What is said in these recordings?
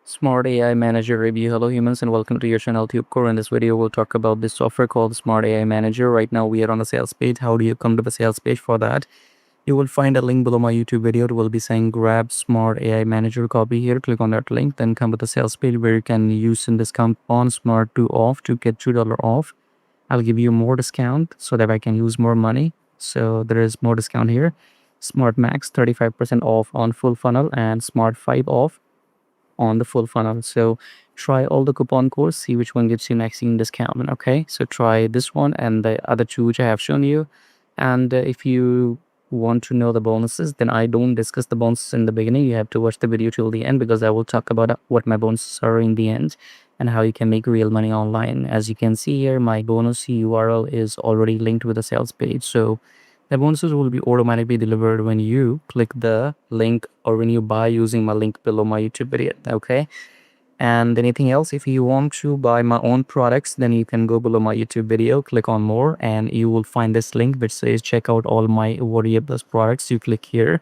Smart AI Manager review. Hello humans and welcome to your channel TubeCore. In this video we'll talk about this software called Smart AI Manager. Right now we are on the sales page. How do you come to the sales page? For that you will find a link below my YouTube video. It will be saying grab Smart AI Manager, copy here, click on that link, then come to the sales page where you can use some discount on Smart 2 off to get $2 off. I'll give you more discount so that I can use more money. So there is more discount here. Smart Max 35% off on full funnel and Smart 5 off on the full funnel. So try all the coupon codes, see which one gives you maximum discount. Okay, so try this one and the other two which I have shown you. And if you want to know the bonuses, then I don't discuss the bonuses in the beginning. You have to watch the video till the end because I will talk about what my bonuses are in the end and how you can make real money online. As you can see here, my bonus URL is already linked with the sales page. So the bonuses will be automatically delivered when you click the link or when you buy using my link below my YouTube video. Okay. And anything else, if you want to buy my own products, then you can go below my YouTube video, click on more, and you will find this link which says check out all my Warrior Plus products. You click here,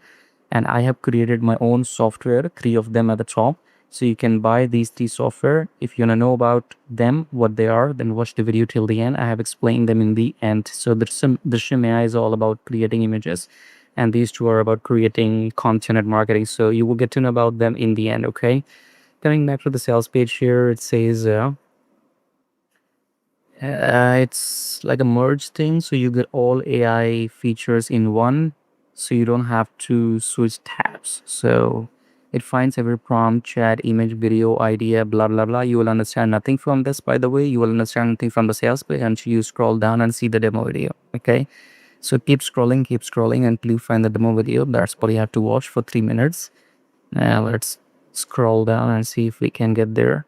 and I have created my own software, 3 of them at the top. So you can buy these 3 software. If you want to know about them, what they are, then watch the video till the end. I have explained them in the end. So the Shim AI is all about creating images, and these 2 are about creating content and marketing. So you will get to know about them in the end. Okay. Coming back to the sales page here, it says it's like a merge thing. So you get all AI features in one, so you don't have to switch tabs. So it finds every prompt, chat, image, video, idea, blah, blah, blah. You will understand nothing from this, by the way. You will understand nothing from the sales page until you scroll down and see the demo video. Okay. So keep scrolling until you find the demo video. That's what you have to watch for 3 minutes. Now let's scroll down and see if we can get there.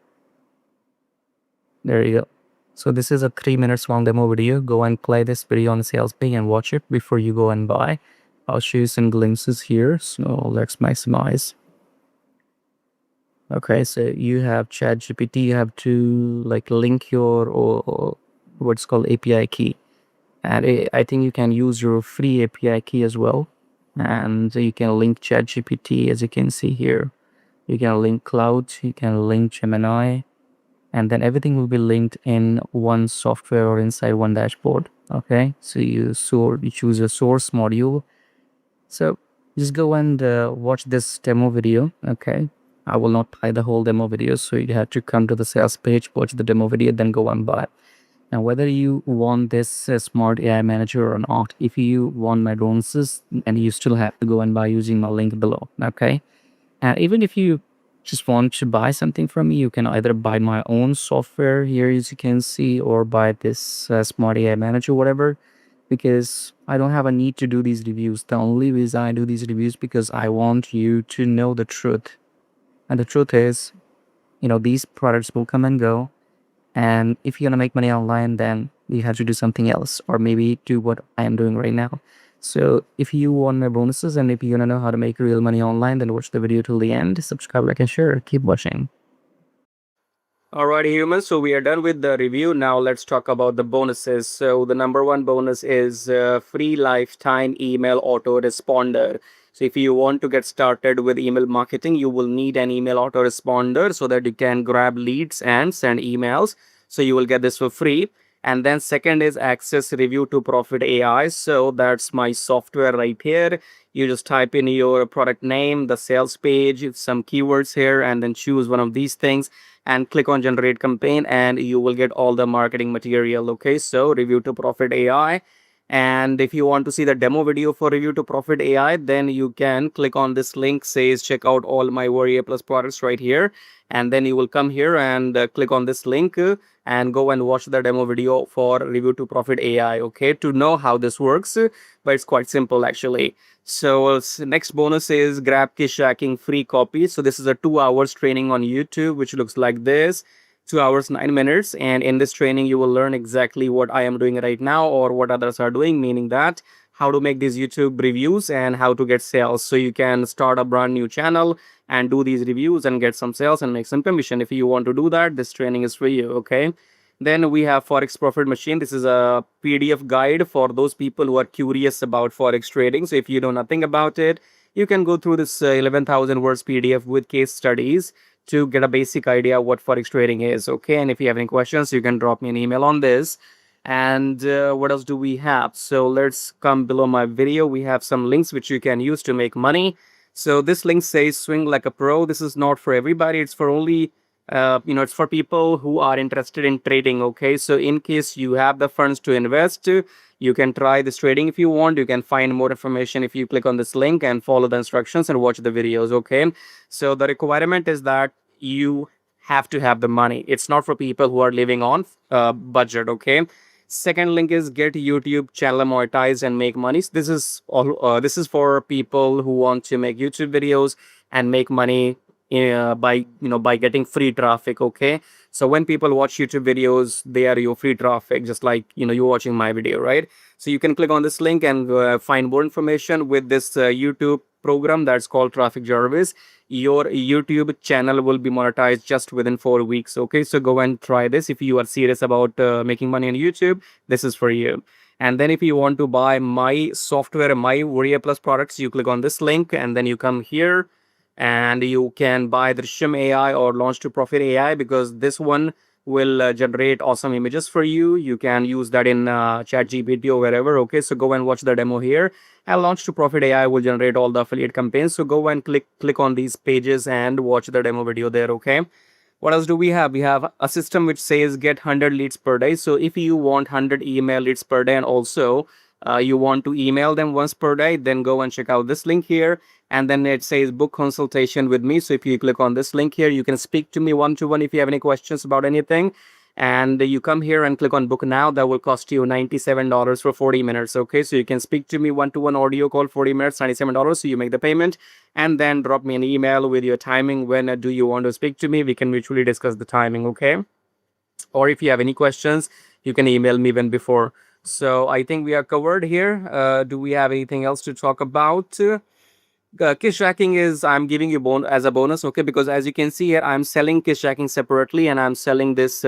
There you go. So this is a 3 minutes long demo video. Go and play this video on the sales page and watch it before you go and buy. I'll show you some glimpses here. So let's maximize. Okay, so you have ChatGPT. You have to like link your or what's called API key, and I think you can use your free API key as well. And you can link ChatGPT, as you can see here. You can link Cloud, you can link Gemini, and then everything will be linked in one software or inside one dashboard. Okay, so you choose a source module. So just go and watch this demo video. Okay, I will not play the whole demo video, so you have to come to the sales page, watch the demo video, then go and buy. Now, whether you want this Smart AI Manager or not, if you want my bonuses, and you still have to go and buy using my link below. Okay. And even if you just want to buy something from me, you can either buy my own software here, as you can see, or buy this Smart AI Manager, whatever, because I don't have a need to do these reviews. The only reason I do these reviews because I want you to know the truth. And the truth is, these products will come and go. And if you're going to make money online, then you have to do something else, or maybe do what I am doing right now. So if you want my bonuses and if you want to know how to make real money online, then watch the video till the end. Subscribe, like, and share. Keep watching. Alrighty, humans. So we are done with the review. Now let's talk about the bonuses. So the number 1 bonus is free lifetime email autoresponder. So if you want to get started with email marketing, you will need an email autoresponder so that you can grab leads and send emails. So you will get this for free. And then second is access review to profit AI. So that's my software right here. You just type in your product name, the sales page, some keywords here, and then choose one of these things and click on generate campaign, and you will get all the marketing material. Okay, so review to profit AI. And if you want to see the demo video for review to profit AI, then you can click on this link, says check out all my Warrior Plus products right here. And then you will come here and click on this link and go and watch the demo video for review to profit AI. Okay, to know how this works, but it's quite simple actually. So next bonus is grab Kish Hacking free copy. So this is a 2 hours training on YouTube, which looks like this. 2 hours 9 minutes, and in this training you will learn exactly what I am doing right now or what others are doing, meaning that how to make these YouTube reviews and how to get sales. So you can start a brand new channel and do these reviews and get some sales and make some commission. If you want to do that, this training is for you. Okay, then we have Forex Profit Machine. This is a PDF guide for those people who are curious about Forex trading. So if you know nothing about it, you can go through this 11,000 words PDF with case studies to get a basic idea what forex trading is. Okay, and if you have any questions, you can drop me an email on this. And what else do we have? So let's come below my video. We have some links which you can use to make money. So this link says swing like a pro. This is not for everybody. It's for only it's for people who are interested in trading. Okay, so in case you have the funds to invest, you can try this trading if you want. You can find more information if you click on this link and follow the instructions and watch the videos. Okay, so the requirement is that you have to have the money. It's not for people who are living on budget. Okay, second link is get YouTube channel monetized and make money. So this is all this is for people who want to make YouTube videos and make money by by getting free traffic. Okay, so when people watch YouTube videos, they are your free traffic, just like you're watching my video, right? So you can click on this link and find more information with this YouTube program that's called Traffic Jarvis. Your YouTube channel will be monetized just within 4 weeks. Okay, so go and try this. If you are serious about making money on YouTube, this is for you. And then if you want to buy my software, my Warrior Plus products, you click on this link and then you come here and you can buy the Drishyam AI or Launch to Profit AI, because this one will generate awesome images for you. You can use that in ChatGPT or wherever. Okay, so go and watch the demo here. And Launch to Profit AI will generate all the affiliate campaigns. So go and click on these pages and watch the demo video there. Okay, what else do we have? We have a system which says get 100 leads per day. So if you want 100 email leads per day and also you want to email them once per day, then go and check out this link here. And then it says book consultation with me. So if you click on this link here, you can speak to me one-to-one if you have any questions about anything. And you come here and click on book now. That will cost you $97 for 40 minutes. Okay, so you can speak to me one-to-one audio call, 40 minutes, $97. So you make the payment and then drop me an email with your timing. When do you want to speak to me? We can mutually discuss the timing. Okay, or if you have any questions, you can email me even before. So I think we are covered here. Do we have anything else to talk about? Kiss tracking is I'm giving you as a bonus. Okay, because as you can see here, I'm selling kiss tracking separately and I'm selling this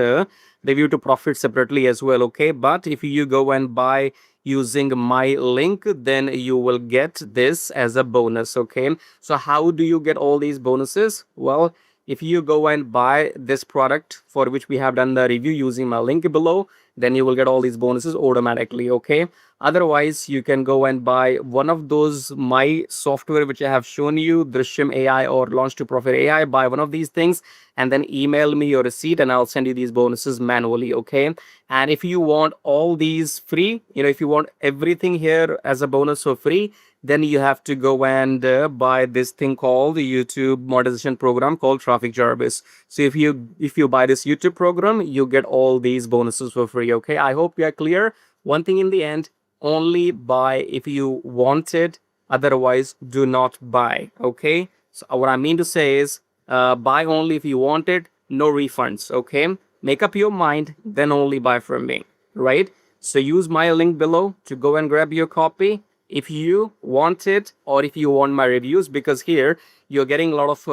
review to profit separately as well. Okay, but if you go and buy using my link, then you will get this as a bonus. Okay, so how do you get all these bonuses? Well, if you go and buy this product for which we have done the review using my link below, then you will get all these bonuses automatically. Okay, otherwise you can go and buy one of those my software which I have shown you, Drishyam AI or Launch to Profit AI. Buy one of these things and then email me your receipt and I'll send you these bonuses manually. Okay, and if you want all these free, if you want everything here as a bonus for free, then you have to go and buy this thing called the YouTube monetization program called Traffic Jarvis. So if you buy this YouTube program, you get all these bonuses for free. Okay, I hope you are clear. One thing in the end, only buy if you want it, otherwise do not buy. Okay, so what I mean to say is buy only if you want it, no refunds. Okay, make up your mind, then only buy from me, right? So use my link below to go and grab your copy if you want it, or if you want my reviews, because here you're getting a lot of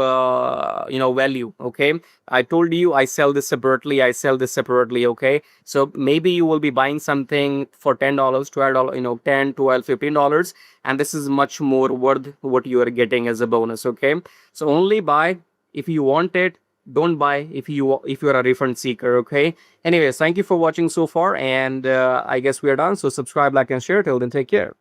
value. Okay, I told you I sell this separately. Okay, so maybe you will be buying something for $10, $12, $10, $12, $15, and this is much more worth what you are getting as a bonus. Okay, so only buy if you want it, don't buy if you are a refund seeker. Okay, anyways, thank you for watching so far, and I guess we are done. So subscribe, like, and share. Till then, take care.